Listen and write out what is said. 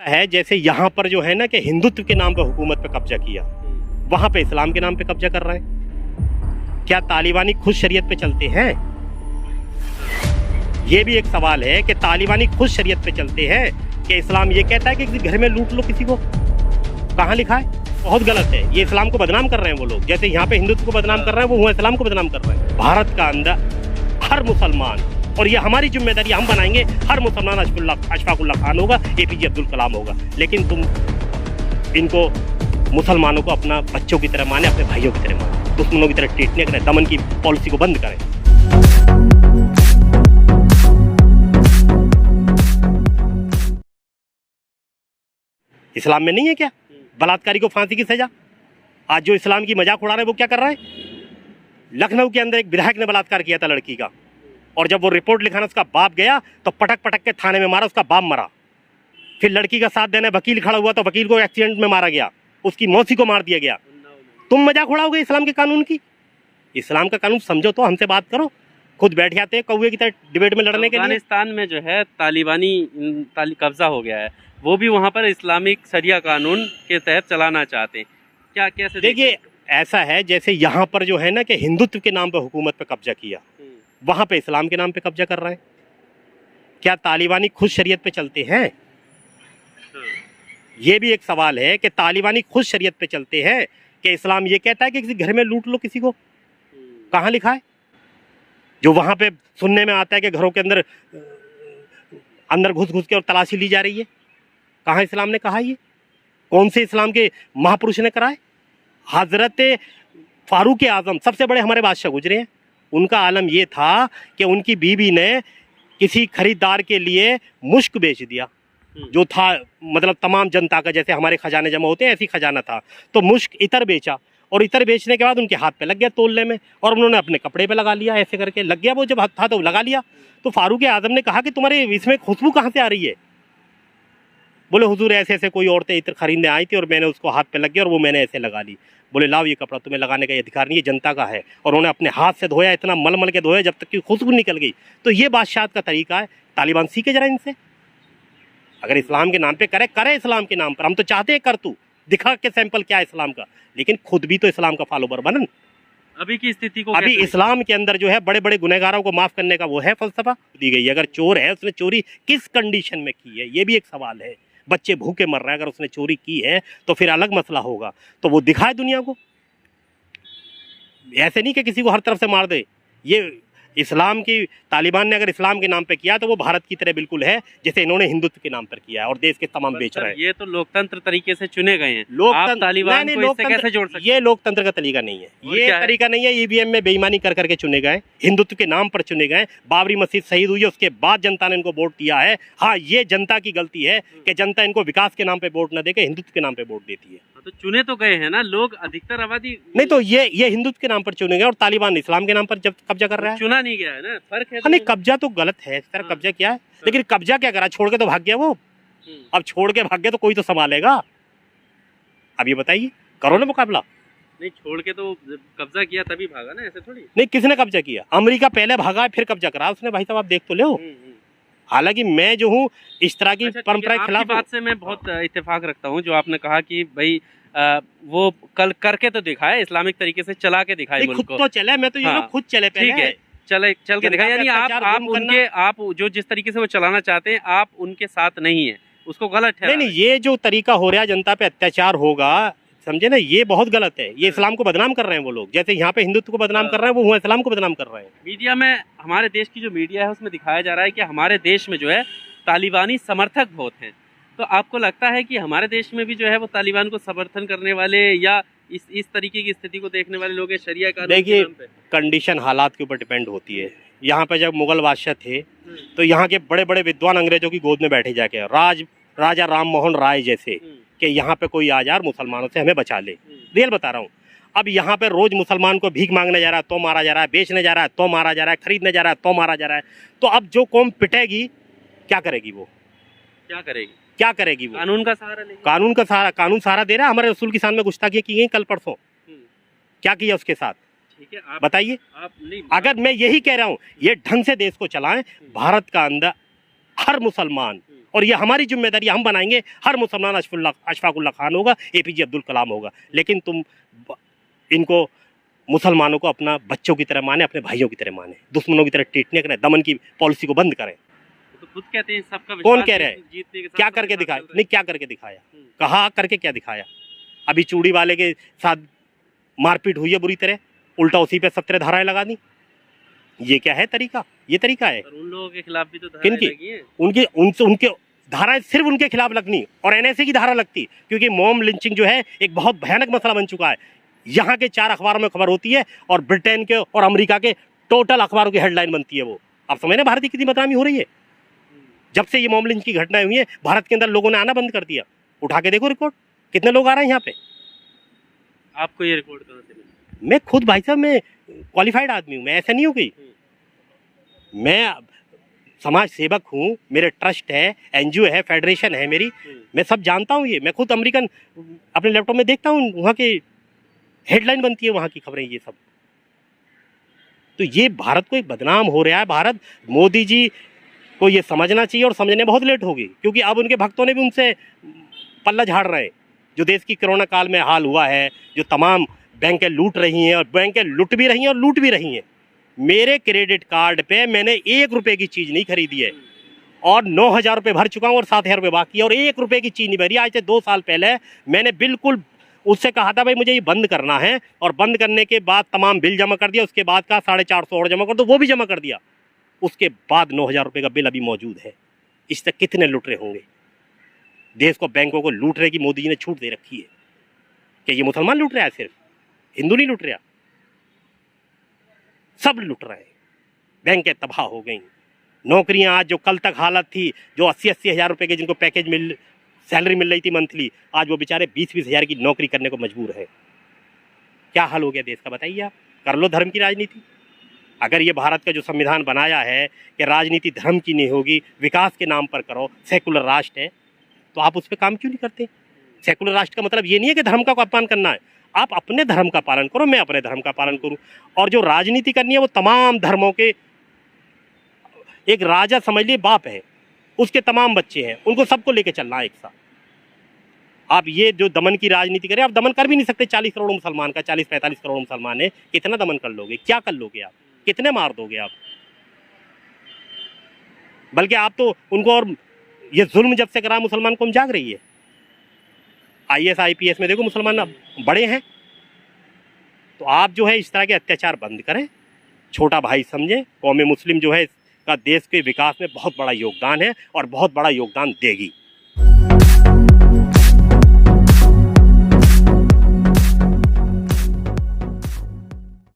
है जैसे यहाँ पर जो है ना कि हिंदुत्व के नाम पे हुकूमत पे कब्जा किया, वहां पे इस्लाम के नाम पे कब्जा कर रहे हैं। क्या तालिबानी खुद शरीयत पे चलते हैं? ये भी एक सवाल है कि तालिबानी खुद शरीयत पे चलते हैं कि इस्लाम ये कहता है कि किसी घर में लूट लो किसी को? कहाँ लिखा है? बहुत गलत है। ये इस्लाम को बदनाम कर रहे हैं वो लोग, जैसे यहाँ पे हिंदुत्व को बदनाम कर रहे हैं वो वहाँ इस्लाम को बदनाम कर रहे हैं। भारत का अंदर हर मुसलमान, और ये हमारी जिम्मेदारी, हम बनाएंगे, हर मुसलमान अशफाकुल्ला खान होगा, APJ अब्दुल कलाम होगा। लेकिन तुम इनको मुसलमानों को अपना बच्चों की तरह माने, अपने भाइयों की तरह माने, दुश्मनों की तरह ट्रीट नहीं करें, दमन की पॉलिसी को बंद करें। इस्लाम में नहीं है क्या बलात्कारी को फांसी की सजा? आज जो इस्लाम की मजाक उड़ा रहे हैं वो क्या कर रहा है? लखनऊ के अंदर एक विधायक ने बलात्कार किया था लड़की का, और जब वो रिपोर्ट लिखाना उसका बाप गया तो पटक पटक के थाने में मारा, उसका बाप मरा। फिर लड़की का साथ देने वकील खड़ा हुआ तो वकील को एक्सीडेंट में मारा गया, उसकी मौसी को मार दिया गया। तुम मजाक उड़ाओगे इस्लाम के कानून की? इस्लाम का कानून समझो तो हमसे बात करो। खुद बैठ जाते हैं कौवे की तरह डिबेट में लड़ने के लिए। अफगानिस्तान में जो है तालिबानी कब्जा हो गया है, वो भी वहाँ पर इस्लामिक शरिया कानून के तहत चलाना चाहते हैं। क्या कैसे? देखिए, ऐसा है जैसे यहाँ पर जो है ना कि हिंदुत्व के नाम पे हुकूमत पे कब्जा किया, वहां पे इस्लाम के नाम पे कब्जा कर रहे हैं। क्या तालिबानी खुद शरीयत पे चलते हैं? ये भी एक सवाल है कि तालिबानी खुद शरीयत पे चलते हैं कि इस्लाम ये कहता है कि किसी घर में लूट लो किसी को? कहाँ लिखा है? जो वहां पे सुनने में आता है कि घरों के अंदर घुस घुस के और तलाशी ली जा रही है, कहाँ इस्लाम ने कहा? ये कौन से इस्लाम के महापुरुष ने कराए? हजरत फारूक आजम, सबसे बड़े हमारे बादशाह गुजरे हैं, उनका आलम ये था कि उनकी बीवी ने किसी खरीदार के लिए मुश्क बेच दिया, जो था मतलब तमाम जनता का, जैसे हमारे खजाने जमा होते हैं ऐसी खजाना था। तो मुश्क इतर बेचा, और इतर बेचने के बाद उनके हाथ पे लग गया तोलने में, और उन्होंने अपने कपड़े पे लगा लिया, ऐसे करके लग गया वो, जब हाथ था तो लगा लिया। तो फारूक आजम ने कहा कि तुम्हारे इसमें खुशबू कहाँ से आ रही है? बोले हुजूर ऐसे ऐसे कोई औरतें इत्र खरीदने आई थी और मैंने उसको हाथ पे लग गया और वो मैंने ऐसे लगा ली। बोले लाओ ये कपड़ा, तुम्हें लगाने का ये अधिकार नहीं है, जनता का है। और उन्होंने अपने हाथ से धोया, इतना मल मल के धोया जब तक कि खुशबू निकल गई। तो ये बादशाह का तरीका है। तालिबान सीखे जरा इनसे। अगर इस्लाम के नाम पे करे इस्लाम के नाम पर। हम तो चाहते हैं कर तू दिखा के सैंपल क्या है इस्लाम का, लेकिन खुद भी तो इस्लाम का फॉलोवर बनन। अभी की स्थिति को अभी इस्लाम के अंदर जो है बड़े बड़े गुनहगारों को माफ करने का वो है फलसफा दी गई। अगर चोर है, उसने चोरी किस कंडीशन में की है, ये भी एक सवाल है। बच्चे भूखे मर रहे हैं, अगर उसने चोरी की है तो फिर अलग मसला होगा, तो वो दिखाए दुनिया को। ऐसे नहीं कि किसी को हर तरफ से मार दे। ये इस्लाम की, तालिबान ने अगर इस्लाम के नाम पे किया तो वो भारत की तरह बिल्कुल है जैसे इन्होंने हिंदुत्व के नाम पर किया है और देश के तमाम बेच रहे हैं। ये तो लोकतंत्र तरीके से चुने गए हैं। लोकतंत्र तालिबान को इससे कैसे जोड़ सकते? ये लोकतंत्र का तरीका नहीं है, ये तरीका नहीं है। EVM में बेईमानी कर करके चुने गए, हिंदुत्व के नाम पर चुने गए। बाबरी मस्जिद शहीद हुई है, उसके बाद जनता ने इनको वोट दिया है। हाँ, ये जनता की गलती है कि जनता इनको विकास के नाम पे वोट न देके हिंदुत्व के नाम पे वोट देती है। तो चुने तो गए हैं ना लोग, अधिकतर आबादी नहीं। तो ये हिंदुत्व के नाम पर चुने गए और तालिबान इस्लाम के नाम पर जब कब्जा कर रहा है। चुना नहीं गया है ना, फर्क है। नहीं, कब्जा तो गलत है, इस तरह कब्जा किया है, लेकिन कब्जा क्या करा? छोड़ के तो भाग गया वो। अब छोड़ के भाग गया तो कोई तो संभालेगा। अब ये बताइए, करो ना मुकाबला। नहीं, छोड़ के तो कब्जा किया तभी भागा ना, ऐसे थोड़ी। नहीं, किसने कब्जा किया? अमेरिका पहले भागा फिर कब्जा करा उसने। भाई साहब आप देख तो लो। हालांकि मैं जो हूँ इस तरह की परंपरा के खिलाफ। बात से मैं बहुत इत्तेफाक रखता हूँ जो आपने कहा कि भाई वो कल करके तो दिखाए, इस्लामिक तरीके से चला के दिखाए मुल्क को। खुद तो चले, मैं तो ये लोग खुद चले पहले। ठीक है, चल के दिखाए। यानी आप जो जिस तरीके से वो चलाना चाहते हैं आप उनके साथ नहीं है, उसको गलत है। नहीं, ये जो तरीका हो रहा है जनता पे अत्याचार होगा, समझे ना, ये बहुत गलत है। ये इस्लाम को बदनाम कर रहे हैं वो लोग, जैसे यहाँ पे हिंदुत्व को बदनाम कर रहे हैं वो वहाँ इस्लाम को बदनाम कर रहे हैं। मीडिया में, हमारे देश की जो मीडिया है उसमें दिखाया जा रहा है कि हमारे देश में जो है तालिबानी समर्थक बहुत हैं। तो आपको लगता है कि हमारे देश में भी जो है वो तालिबान को समर्थन करने वाले या इस तरीके की स्थिति को देखने वाले लोग हैं शरिया कानून? देखिए, कंडीशन हालात के ऊपर डिपेंड होती है। यहाँ पे जब मुगल बादशाह थे तो यहाँ के बड़े बड़े विद्वान अंग्रेजों की गोद में बैठे जाके राजा राम मोहन राय जैसे कि यहाँ पे कोई आ जाए मुसलमानों से हमें बचा ले। रियल बता रहा हूँ। अब यहाँ पे रोज मुसलमान को भीख मांगने जा रहा है तो मारा जा रहा है, बेचने जा रहा है तो मारा जा रहा है, खरीदने जा रहा है तो मारा जा रहा है। तो अब जो कौम पिटेगी क्या करेगी? वो क्या करेगी? वो कानून का सहारा लेगी। कानून सहारा दे रहा है। हमारे रसूल की शान में गुस्ताखी की गई कल परसों, क्या किया उसके साथ? ठीक है, बताइए। अगर मैं यही कह रहा हूँ, ये ढंग से देश को चलाएं, भारत का अंदर हर मुसलमान और ये हमारी जिम्मेदारी, हम बनाएंगे। हर मुसलमान अशफाकुल्ला खान होगा, APJ अब्दुल कलाम होगा। लेकिन तुम इनको मुसलमानों को अपना बच्चों की तरह माने, अपने भाइयों की तरह माने, दुश्मनों की तरह ट्रीट नहीं करें, दमन की पॉलिसी को बंद करें। तो खुद कहते हैं सबका कौन विश्वास कह रहा है? जीतने के साथ क्या सबके करके साथ दिखाया? चल रहे नहीं, क्या करके दिखाया? हैं। कहा करके क्या दिखाया? अभी चूड़ी वाले के साथ मारपीट हुई है बुरी तरह, उल्टा उसी पे 17 धाराएं लगा दी। ये क्या है तरीका? ये तरीका है? और उन लोगों के खिलाफ भी तो धाराएं किनकी? लगी हैं। उनके धाराएं सिर्फ उनके खिलाफ लगनी और NSA की धारा लगती, क्योंकि मॉब लिंचिंग जो है एक बहुत भयानक मसला बन चुका है। यहाँ के 4 अखबारों में खबर होती है और ब्रिटेन के और अमेरिका के टोटल अखबारों की हेडलाइन बनती है वो। आप समझ रहे भारत की कितनी बदनामी हो रही है? जब से ये मॉब लिंच की घटनाएं हुई है, भारत के अंदर लोगों ने आना बंद कर दिया। उठा के देखो रिकॉर्ड, कितने लोग आ रहे हैं यहाँ पे। आपको ये रिकॉर्ड कहाँ से मिला? मैं खुद भाई साहब, मैं क्वालिफाइड आदमी हूँ, मैं ऐसा नहीं हूँ कि मैं समाज सेवक हूँ, मेरे ट्रस्ट है, NGO है, फेडरेशन है मेरी, मैं सब जानता हूँ। ये मैं खुद अमेरिकन अपने लैपटॉप में देखता हूँ, वहाँ के हेडलाइन बनती है वहाँ की खबरें, ये सब। तो ये भारत को एक बदनाम हो रहा है। भारत, मोदी जी को ये समझना चाहिए और समझने बहुत लेट होगी, क्योंकि अब उनके भक्तों ने भी उनसे पल्ला झाड़ रहे हैं। जो देश की कोरोना काल में हाल हुआ है, जो तमाम बैंकें लूट रही हैं और बैंकें लूट भी रही हैं और लूट भी रही हैं। मेरे क्रेडिट कार्ड पे मैंने 1 रुपए की चीज़ नहीं खरीदी है और 9,000 रुपये भर चुका हूँ और 7,000 रुपये बाकी है और 1 रुपए की चीज़ नहीं भरी। आज से 2 साल पहले मैंने बिल्कुल उससे कहा था भाई मुझे ये बंद करना है, और बंद करने के बाद तमाम बिल जमा कर दिया। उसके बाद का 450 और जमा कर दो, वो भी जमा कर दिया। उसके बाद 9,000 रुपये का बिल अभी मौजूद है। इस तक कितने लुट रहे होंगे? देश को, बैंकों को लूट रहे की मोदी जी ने छूट दे रखी है। क्या ये मुसलमान लूट रहा है? सिर्फ हिंदू नहीं लूट रहा, सब लूट रहे हैं। बैंकें तबाह हो गई, नौकरियां आज जो कल तक हालत थी, जो 80-80 हज़ार रुपये के जिनको पैकेज सैलरी मिल रही थी मंथली, आज वो बेचारे 20-20 हज़ार की नौकरी करने को मजबूर है। क्या हाल हो गया देश का, बताइए आप। कर लो धर्म की राजनीति। अगर ये भारत का जो संविधान बनाया है कि राजनीति धर्म की नहीं होगी, विकास के नाम पर करो, सेकुलर राष्ट्र है, तो आप उस पर काम क्यों नहीं करते? सेकुलर राष्ट्र का मतलब ये नहीं है कि धर्म का अपमान करना है। आप अपने धर्म का पालन करो, मैं अपने धर्म का पालन करूं, और जो राजनीति करनी है वो तमाम धर्मों के, एक राजा समझ लिए बाप है, उसके तमाम बच्चे हैं, उनको सबको लेके चलना है एक साथ। आप ये जो दमन की राजनीति करें, आप दमन कर भी नहीं सकते। 40 करोड़ मुसलमान का, 40-45 करोड़ मुसलमान है, कितना दमन कर लोगे? क्या कर लोगे आप? कितने मार दोगे आप? बल्कि आप तो उनको, और ये जुल्म जब से करा मुसलमान कौम जाग रही है। IAS IPS में देखो मुसलमान अब बड़े हैं। तो आप जो है इस तरह के अत्याचार बंद करें, छोटा भाई समझें। कौम मुस्लिम जो है इसका देश के विकास में बहुत बड़ा योगदान है और बहुत बड़ा योगदान देगी।